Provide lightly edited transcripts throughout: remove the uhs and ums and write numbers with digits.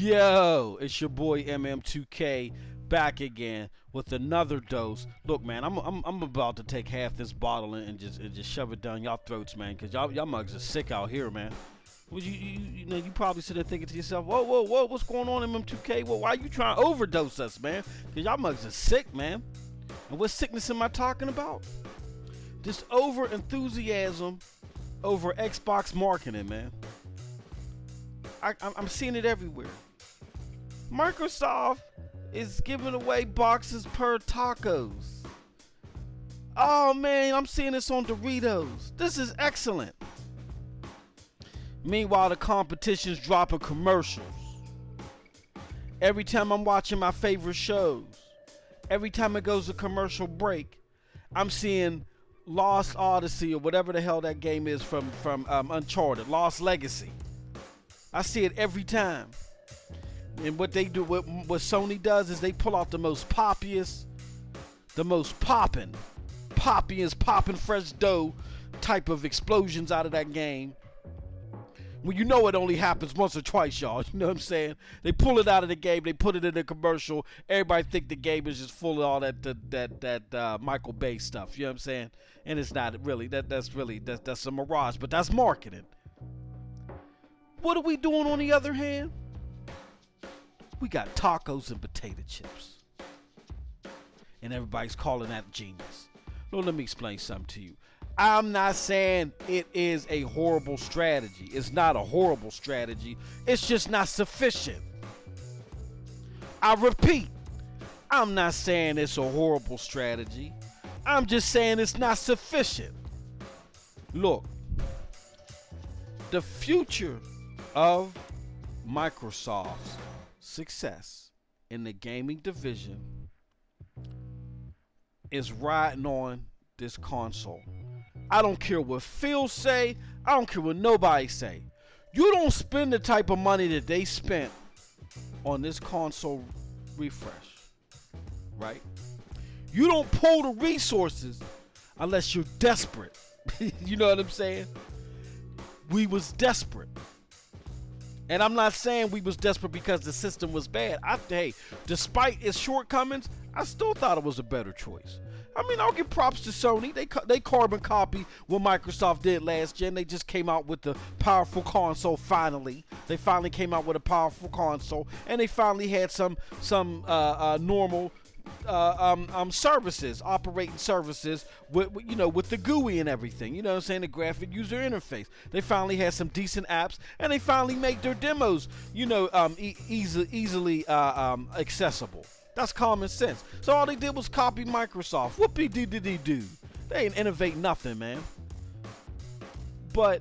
Yo, it's your boy MM2K back again with another dose. Look, man, I'm about to take half this bottle and just shove it down y'all throats, man, cause y'all mugs are sick out here, man. Well, you probably sitting there thinking to yourself, whoa, what's going on, MM2K? Well, why you trying to overdose us, man? Cause y'all mugs are sick, man. And what sickness am I talking about? Just over enthusiasm over Xbox marketing, man. I'm seeing it everywhere. Microsoft is giving away boxes per tacos. Oh man, I'm seeing this on Doritos. This is excellent. Meanwhile, the competition's dropping commercials. Every time I'm watching my favorite shows, every time it goes to commercial break, I'm seeing Lost Odyssey or whatever the hell that game is from Uncharted, Lost Legacy. I see it every time. And what they do, what Sony does is they pull out the most poppiest, the most popping fresh dough type of explosions out of that game. Well, you know it only happens once or twice, y'all. You know what I'm saying? They pull it out of the game, they put it in the commercial. Everybody think the game is just full of all that Michael Bay stuff. You know what I'm saying? And it's not really. That's a mirage, but that's marketing. What are we doing on the other hand? We got tacos and potato chips. And everybody's calling that genius. No, let me explain something to you. I'm not saying it is a horrible strategy. It's not a horrible strategy. It's just not sufficient. I repeat, I'm not saying it's a horrible strategy. I'm just saying it's not sufficient. Look, the future of Microsoft's success in the gaming division is riding on this console. I don't care what Phil say. I don't care what nobody say. You don't spend the type of money that they spent on this console refresh, right? You don't pull the resources unless you're desperate. You know what I'm saying? We was desperate. And I'm not saying we was desperate because the system was bad. Hey, despite its shortcomings, I still thought it was a better choice. I mean, I'll give props to Sony. They carbon copy what Microsoft did last gen. They just came out with the powerful console finally. They finally came out with a powerful console, and they finally had some normal services, operating services with the GUI and everything. You know what I'm saying? The graphic user interface. They finally had some decent apps, and they finally make their demos, easily accessible. That's common sense. So all they did was copy Microsoft. Whoopie-dee-dee-dee-doo. They ain't innovate nothing, man. But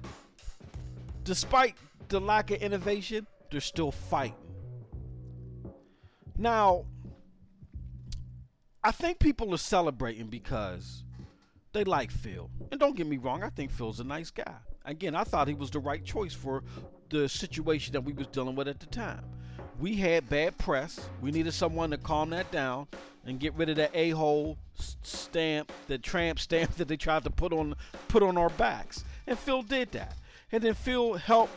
despite the lack of innovation, they're still fighting. Now, I think people are celebrating because they like Phil. And don't get me wrong, I think Phil's a nice guy. Again, I thought he was the right choice for the situation that we was dealing with at the time. We had bad press. We needed someone to calm that down and get rid of that a-hole stamp, the tramp stamp that they tried to put on our backs. And Phil did that. And then Phil helped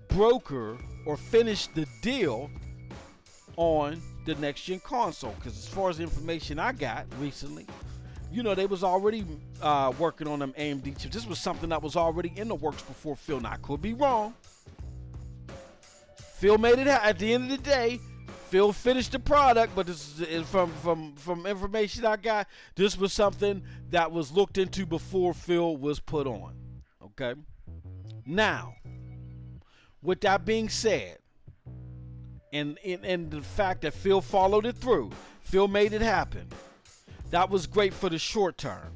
broker or finish the deal on the next gen console. Because as far as the information I got recently, they was already working on them AMD chips. This was something that was already in the works before Phil. Now, I could be wrong. Phil made it out. At the end of the day, Phil finished the product, but this is from information I got, this was something that was looked into before Phil was put on. Okay? Now, with that being said, and the fact that Phil followed it through, Phil made it happen, that was great for the short term.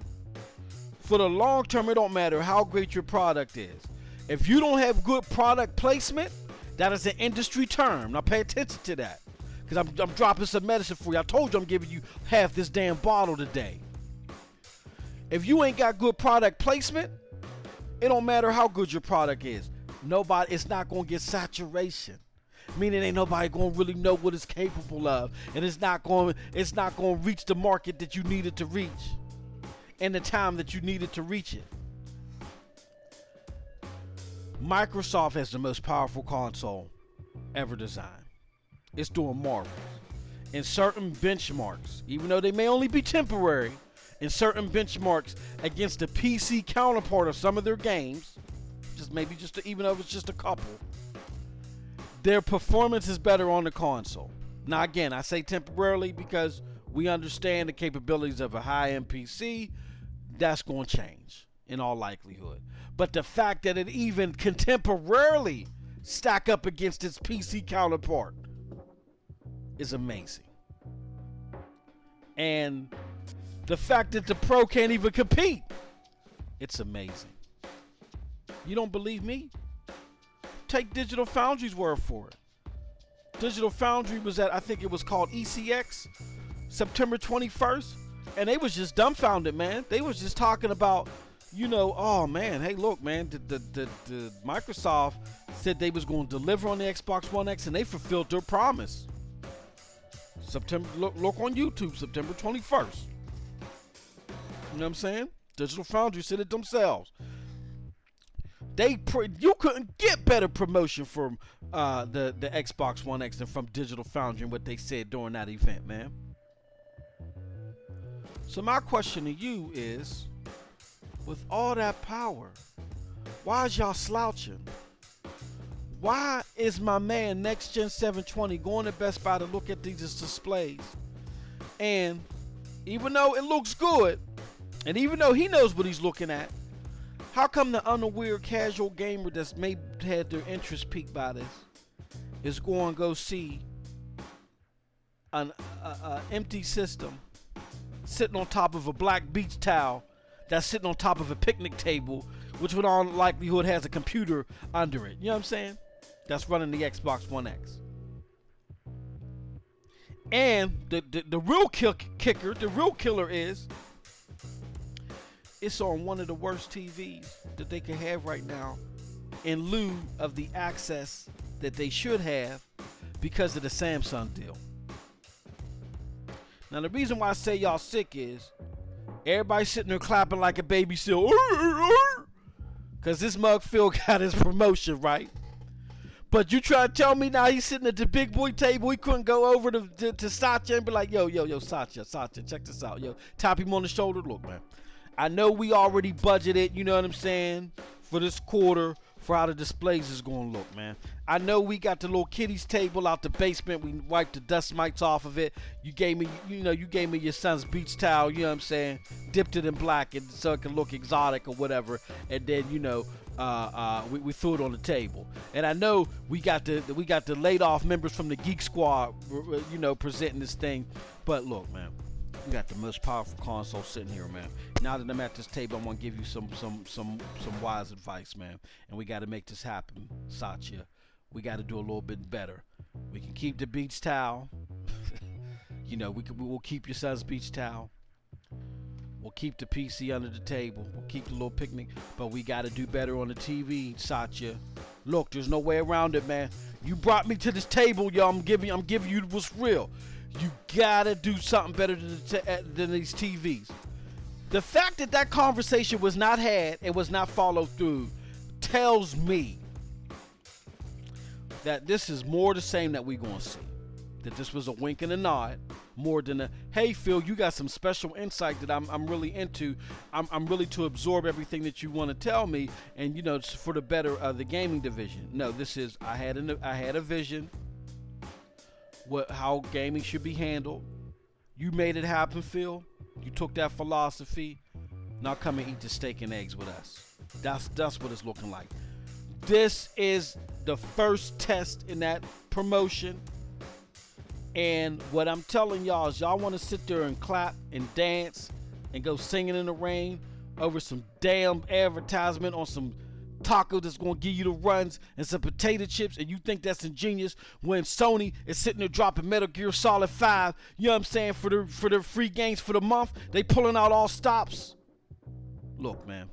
For the long term, it don't matter how great your product is. If you don't have good product placement, that is an industry term. Now pay attention to that. Because I'm dropping some medicine for you. I told you I'm giving you half this damn bottle today. If you ain't got good product placement, it don't matter how good your product is. It's not going to get saturation. Meaning ain't nobody going to really know what it's capable of. And it's not going to reach the market that you needed to reach. In the time that you needed to reach it. Microsoft has the most powerful console ever designed. it's doing marvels. In certain benchmarks, even though they may only be temporary, in certain benchmarks against the PC counterpart of some of their games, even though it's just a couple, their performance is better on the console. Now again, I say temporarily because we understand the capabilities of a high-end PC. That's going to change in all likelihood. But the fact that it even contemporarily stack up against its PC counterpart is amazing. And the fact that the Pro can't even compete, it's amazing. You don't believe me? Take Digital Foundry's word for it. Digital Foundry was at, I think it was called ECX, September 21st, and they was just dumbfounded, man. They was just talking about, oh man, hey look, man, the Microsoft said they was going to deliver on the Xbox One X, and they fulfilled their promise. September, look on YouTube, September 21st. You know what I'm saying? Digital Foundry said it themselves. You couldn't get better promotion from the Xbox One X than from Digital Foundry and what they said during that event, man. So my question to you is, with all that power, why is y'all slouching? Why is my man Next Gen 720 going to Best Buy to look at these displays? And even though it looks good, and even though he knows what he's looking at, how come the unaware casual gamer that's maybe had their interest piqued by this is going to go see an empty system sitting on top of a black beach towel that's sitting on top of a picnic table, which with all likelihood has a computer under it? You know what I'm saying? That's running the Xbox One X. And the real kicker, the real killer is, it's on one of the worst TVs that they can have right now, in lieu of the access that they should have because of the Samsung deal. Now the reason why I say y'all sick is everybody sitting there clapping like a baby still, because this mug Phil got his promotion, right? But you try to tell me now he's sitting at the big boy table, he couldn't go over to Satya and be like, yo, Satya, check this out. Yo, tap him on the shoulder. Look, man, I know we already budgeted, you know what I'm saying, for this quarter for how the displays is going to look, man. I know we got the little kiddies table out the basement. We wiped the dust mites off of it. You gave me your son's beach towel, you know what I'm saying, dipped it in black and so it can look exotic or whatever. And then, we threw it on the table. And I know we got the laid off members from the Geek Squad, presenting this thing. But look, man, we got the most powerful console sitting here, man. Now that I'm at this table, I'm gonna give you some wise advice, man. And we got to make this happen, Satya. We got to do a little bit better. We can keep the beach towel. We'll keep your son's beach towel. We'll keep the PC under the table. We'll keep the little picnic. But we got to do better on the TV, Satya. Look, there's no way around it, man. You brought me to this table, yo. I'm giving you what's real. You gotta do something better than these TVs. The fact that conversation was not had and was not followed through tells me that this is more the same that we're gonna see. That this was a wink and a nod, more than a, hey Phil, you got some special insight that I'm really into. I'm really to absorb everything that you want to tell me, and for the better of the gaming division. No, this is I had a vision. How gaming should be handled. You made it happen, Phil. You took that philosophy. Now come and eat the steak and eggs with us. That's what it's looking like. This is the first test in that promotion. And what I'm telling y'all is y'all want to sit there and clap and dance and go singing in the rain over some damn advertisement on some taco that's going to give you the runs and some potato chips, and you think that's ingenious when Sony is sitting there dropping Metal Gear Solid 5, you know what I'm saying, for their free games for the month. They pulling out all stops. Look, man,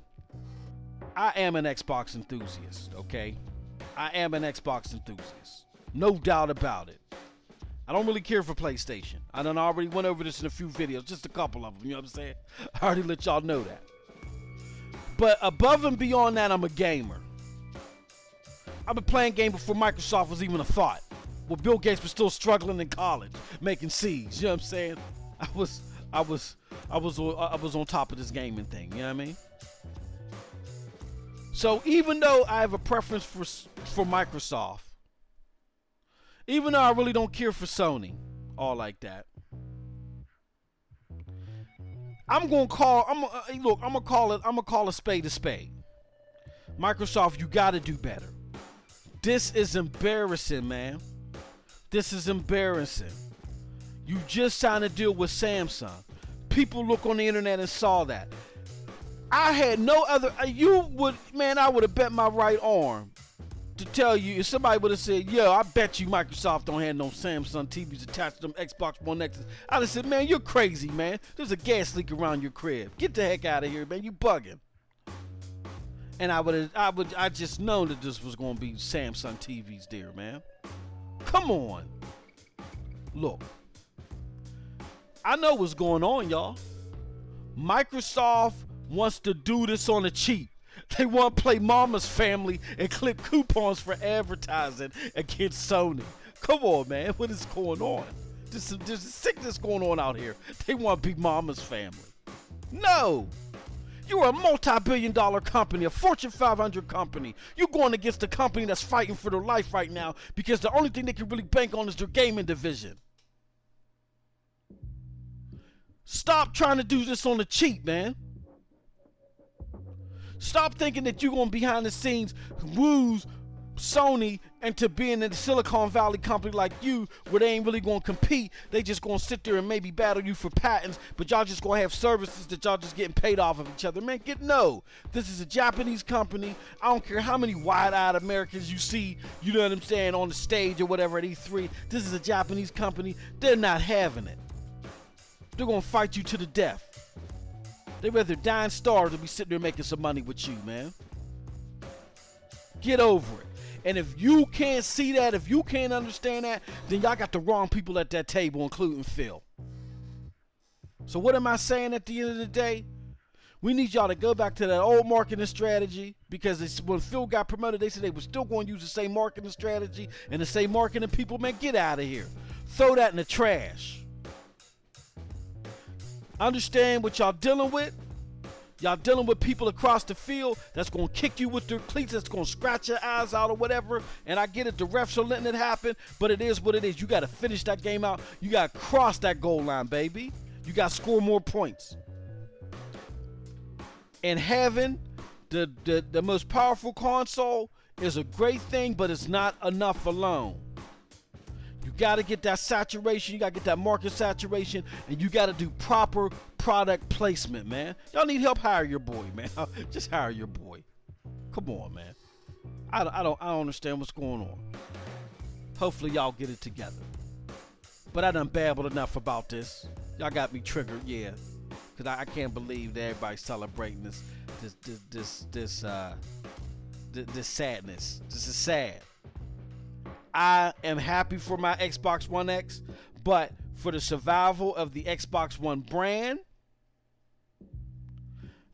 I am an Xbox enthusiast, okay? I am an Xbox enthusiast. No doubt about it. I don't really care for PlayStation. I done already went over this in a few videos, just a couple of them, you know what I'm saying? I already let y'all know that. But above and beyond that, I'm a gamer. I've been playing games before Microsoft was even a thought. Well, Bill Gates was still struggling in college, making C's. You know what I'm saying? I was on top of this gaming thing. You know what I mean? So even though I have a preference for Microsoft, even though I really don't care for Sony, all like that, I'm gonna call a spade a spade. Microsoft, you gotta do better. This is embarrassing, man. This is embarrassing. You just signed a deal with Samsung. People look on the internet and saw that. I had no other. I would have bet my right arm to tell you, if somebody would have said, yo, I bet you Microsoft don't have no Samsung TVs attached to them Xbox One X's. I'd have said, man, you're crazy, man. There's a gas leak around your crib. Get the heck out of here, man. You bugging. And I just known that this was going to be Samsung TVs there, man. Come on. Look. I know what's going on, y'all. Microsoft wants to do this on the cheap. They want to play Mama's Family and clip coupons for advertising against Sony. Come on, man. What is going on? There's a sickness going on out here. They want to be Mama's Family. No. You're a multi-billion-dollar company, a Fortune 500 company. You're going against a company that's fighting for their life right now because the only thing they can really bank on is their gaming division. Stop trying to do this on the cheap, man. Stop thinking that you're going to behind the scenes woo Sony into being in the Silicon Valley company like you, where they ain't really going to compete. They just going to sit there and maybe battle you for patents, but y'all just going to have services that y'all just getting paid off of each other. Man, no. This is a Japanese company. I don't care how many wide-eyed Americans you see, you know what I'm saying, on the stage or whatever at E3. This is a Japanese company. They're not having it. They're going to fight you to the death. They'd rather die and starve than be sitting there making some money with you, man. Get over it. And if you can't see that, if you can't understand that, then y'all got the wrong people at that table, including Phil. So what am I saying at the end of the day? We need y'all to go back to that old marketing strategy, because when Phil got promoted, they said they were still going to use the same marketing strategy and the same marketing people. Man, get out of here. Throw that in the trash. Understand what y'all dealing with. Y'all dealing with people across the field that's going to kick you with their cleats, that's going to scratch your eyes out or whatever. And I get it, the refs are letting it happen, but it is what it is. You got to finish that game out. You got to cross that goal line, baby. You got to score more points. And having the most powerful console is a great thing, but it's not enough alone. You got to get that saturation. You got to get that market saturation, and you got to do proper product placement, man. Y'all need help? Hire your boy, man. Just hire your boy. Come on, man. I don't understand what's going on. Hopefully y'all get it together. But I done babbled enough about this. Y'all got me triggered, yeah. Cause I can't believe that everybody's celebrating this sadness. This is sad. I am happy for my Xbox One X, but for the survival of the Xbox One brand,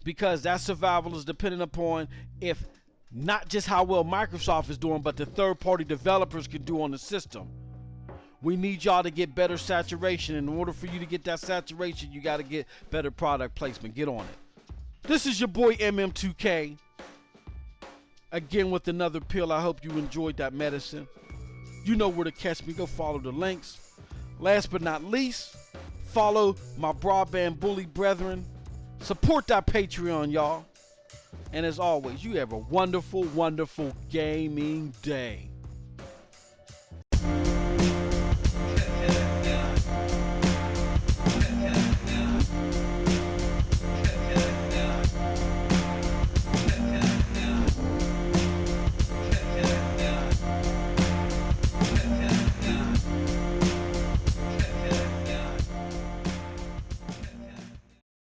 because that survival is dependent upon if not just how well Microsoft is doing, but the third-party developers can do on the system. We need y'all to get better saturation. In order for you to get that saturation, you got to get better product placement. Get on it. This is your boy MM2K. Again with another pill. I hope you enjoyed that medicine. You know where to catch me. Go follow the links. Last but not least, follow my broadband bully brethren. Support that Patreon, y'all. And as always, you have a wonderful, wonderful gaming day.